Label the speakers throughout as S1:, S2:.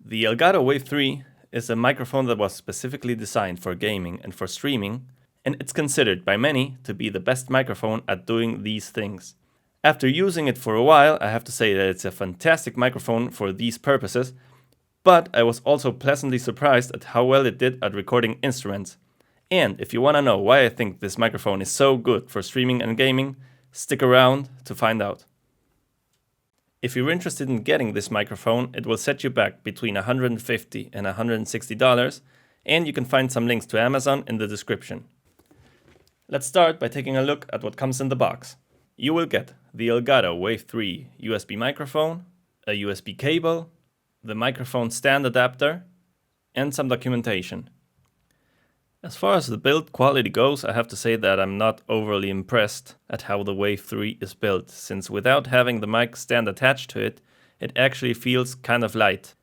S1: The ElGato Wave 3 is a microphone that was specifically designed for gaming and for streaming, and it's considered by many to be the best microphone at doing these things. After using it for a while, I have to say that it's a fantastic microphone for these purposes, but I was also pleasantly surprised at how well it did at recording instruments. And if you want to know why I think this microphone is so good for streaming and gaming, stick around to find out. If you're interested in getting this microphone, it will set you back between $150 and $160, and you can find some links to Amazon in the description. Let's start by taking a look at what comes in the box. You will get the ElGato Wave 3 USB microphone, a USB cable, the microphone stand adapter, and some documentation. As far as the build quality goes, I have to say that I'm not overly impressed at how the Wave 3 is built, since without having the mic stand attached to it, it actually feels kind of light.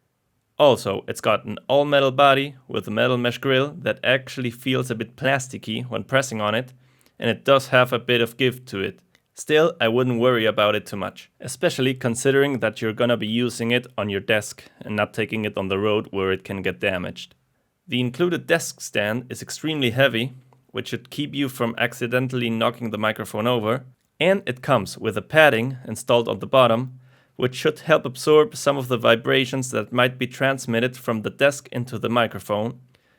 S1: Also, it's got an all-metal body with a metal mesh grill that actually feels a bit plasticky when pressing on it, and it does have a bit of give to it. Still, I wouldn't worry about it too much, especially considering that you're gonna be using it on your desk and not taking it on the road where it can get damaged. The included desk stand is extremely heavy, which should keep you from accidentally knocking the microphone over, and it comes with a padding installed on the bottom, which should help absorb some of the vibrations that might be transmitted from the desk into the microphone,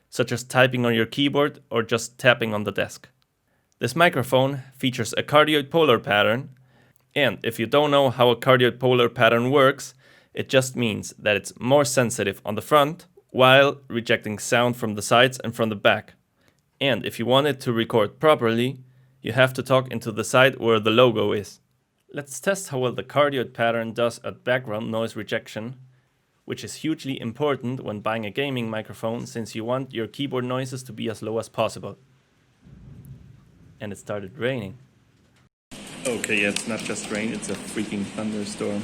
S1: such as typing on your keyboard or just tapping on the desk. This microphone features a cardioid polar pattern, and if you don't know how a cardioid polar pattern works, it just means that it's more sensitive on the front, while rejecting sound from the sides and from the back. And if you want it to record properly, you have to talk into the side where the logo is. Let's test how well the cardioid pattern does at background noise rejection, which is hugely important when buying a gaming microphone, since you want your keyboard noises to be as low as possible. And it started raining. Okay, yeah, it's not just rain, it's a freaking thunderstorm.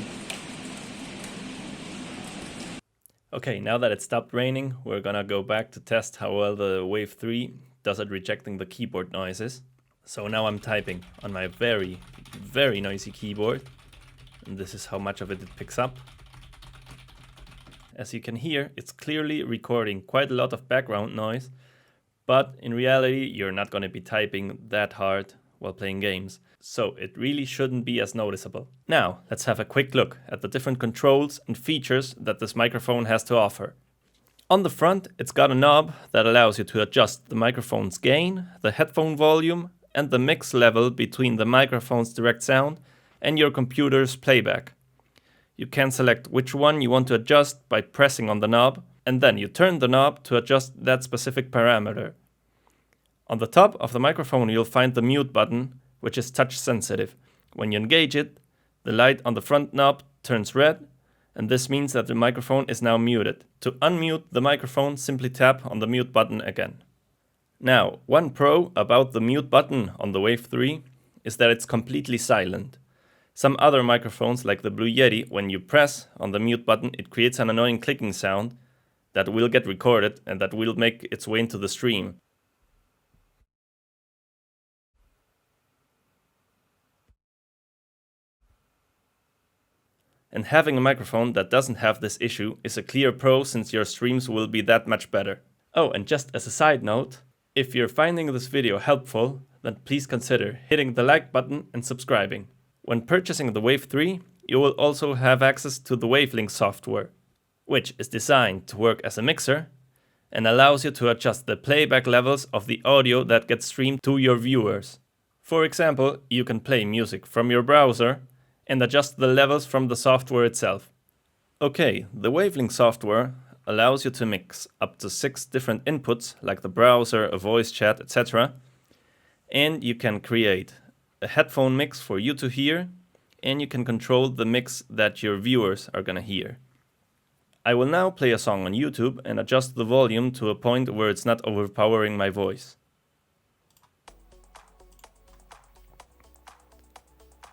S1: Okay, now that it stopped raining, we're gonna go back to test how well the Wave 3 does at rejecting the keyboard noises. So now I'm typing on my very, very noisy keyboard, and this is how much of it picks up. As you can hear, it's clearly recording quite a lot of background noise, but in reality, you're not gonna be typing that hard while playing games, so it really shouldn't be as noticeable. Now, let's have a quick look at the different controls and features that this microphone has to offer. On the front, it's got a knob that allows you to adjust the microphone's gain, the headphone volume, and the mix level between the microphone's direct sound and your computer's playback. You can select which one you want to adjust by pressing on the knob, and then you turn the knob to adjust that specific parameter. On the top of the microphone, you'll find the mute button, which is touch sensitive. When you engage it, the light on the front knob turns red, and this means that the microphone is now muted. To unmute the microphone, simply tap on the mute button again. Now, one pro about the mute button on the Wave 3 is that it's completely silent. Some other microphones, like the Blue Yeti, when you press on the mute button, it creates an annoying clicking sound that will get recorded and that will make its way into the stream. And having a microphone that doesn't have this issue is a clear pro, since your streams will be that much better. Oh, and just as a side note, if you're finding this video helpful, then please consider hitting the like button and subscribing. When purchasing the Wave 3, you will also have access to the Wavelink Software, which is designed to work as a mixer and allows you to adjust the playback levels of the audio that gets streamed to your viewers. For example, you can play music from your browser and adjust the levels from the software itself. Okay, the Wavelink software allows you to mix up to 6 different inputs, like the browser, a voice chat, etc. And you can create a headphone mix for you to hear, and you can control the mix that your viewers are gonna hear. I will now play a song on YouTube and adjust the volume to a point where it's not overpowering my voice.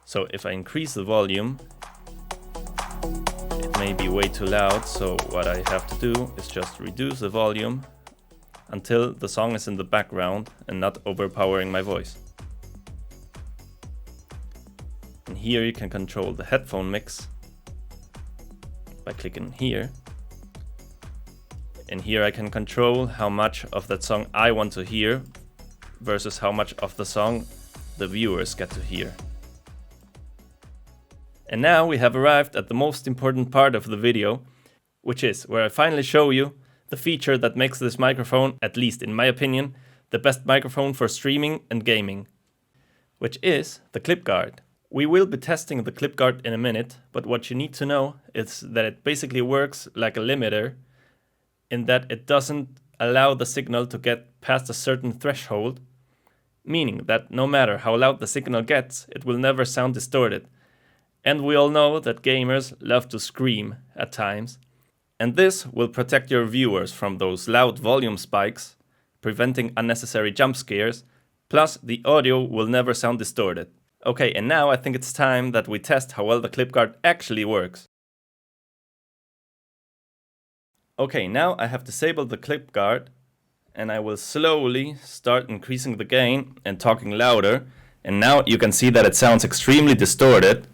S1: So if I increase the volume, it may be way too loud, so what I have to do is just reduce the volume until the song is in the background and not overpowering my voice. And here you can control the headphone mix by clicking here. And here I can control how much of that song I want to hear versus how much of the song the viewers get to hear. And now we have arrived at the most important part of the video, which is where I finally show you the feature that makes this microphone, at least in my opinion, the best microphone for streaming and gaming, which is the clip guard. We will be testing the clip guard in a minute, but what you need to know is that it basically works like a limiter in that it doesn't allow the signal to get past a certain threshold, meaning that no matter how loud the signal gets, it will never sound distorted. And we all know that gamers love to scream at times. And this will protect your viewers from those loud volume spikes, preventing unnecessary jump scares, plus the audio will never sound distorted. Okay, and now I think it's time that we test how well the clip guard actually works. Okay, now I have disabled the clip guard, and I will slowly start increasing the gain and talking louder. And now you can see that it sounds extremely distorted.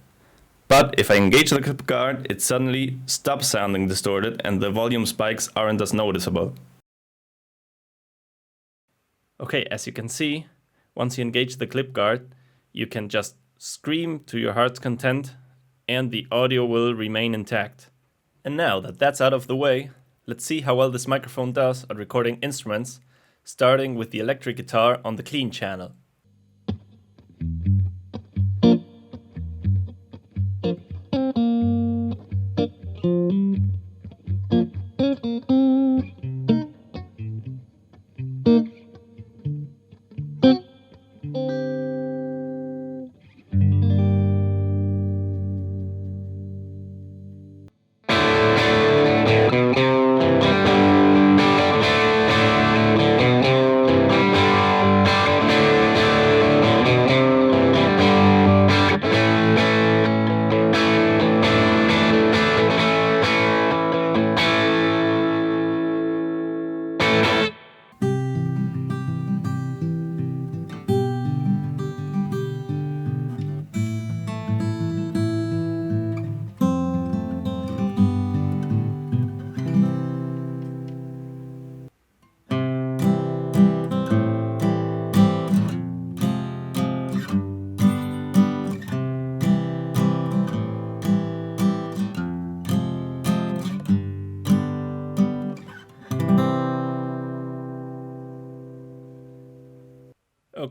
S1: But if I engage the clip guard, it suddenly stops sounding distorted and the volume spikes aren't as noticeable. Okay, as you can see, once you engage the clip guard, you can just scream to your heart's content and the audio will remain intact. And now that that's out of the way, let's see how well this microphone does at recording instruments, starting with the electric guitar on the clean channel.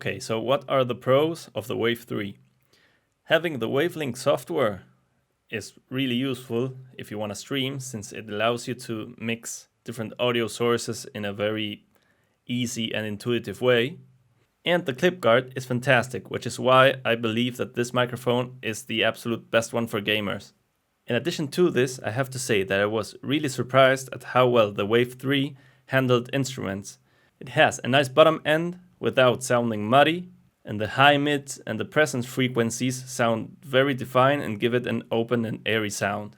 S1: Okay, so what are the pros of the Wave 3? Having the Wavelink software is really useful if you want to stream, since it allows you to mix different audio sources in a very easy and intuitive way. And the clip guard is fantastic, which is why I believe that this microphone is the absolute best one for gamers. In addition to this, I have to say that I was really surprised at how well the Wave 3 handled instruments. It has a nice bottom end without sounding muddy, and the high mids and the presence frequencies sound very defined and give it an open and airy sound.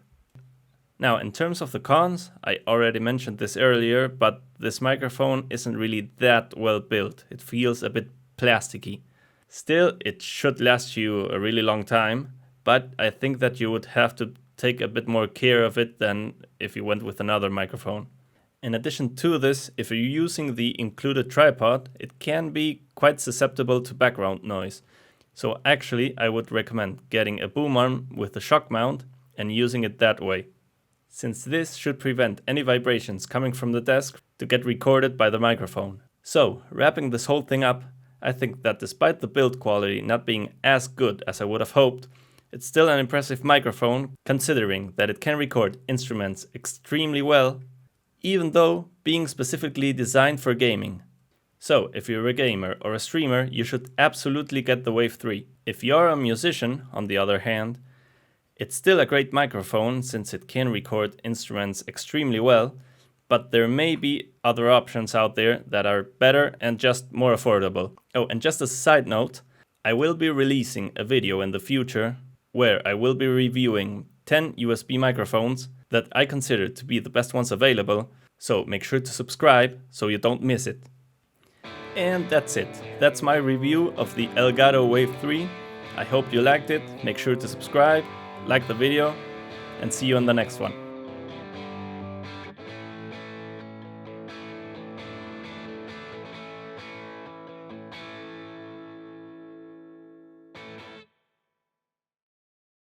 S1: Now, in terms of the cons, I already mentioned this earlier, but this microphone isn't really that well built. It feels a bit plasticky. Still, it should last you a really long time, but I think that you would have to take a bit more care of it than if you went with another microphone. In addition to this, if you're using the included tripod, it can be quite susceptible to background noise. So actually, I would recommend getting a boom arm with a shock mount and using it that way, since this should prevent any vibrations coming from the desk to get recorded by the microphone. So, wrapping this whole thing up, I think that despite the build quality not being as good as I would have hoped, it's still an impressive microphone, considering that it can record instruments extremely well, even though being specifically designed for gaming. So, if you're a gamer or a streamer, you should absolutely get the Wave 3. If you're a musician, on the other hand, it's still a great microphone since it can record instruments extremely well, but there may be other options out there that are better and just more affordable. Oh, and just as a side note, I will be releasing a video in the future where I will be reviewing 10 USB microphones that I consider to be the best ones available, so make sure to subscribe so you don't miss it. And that's it. That's my review of the ElGato Wave 3. I hope you liked it. Make sure to subscribe, like the video, and see you on the next one.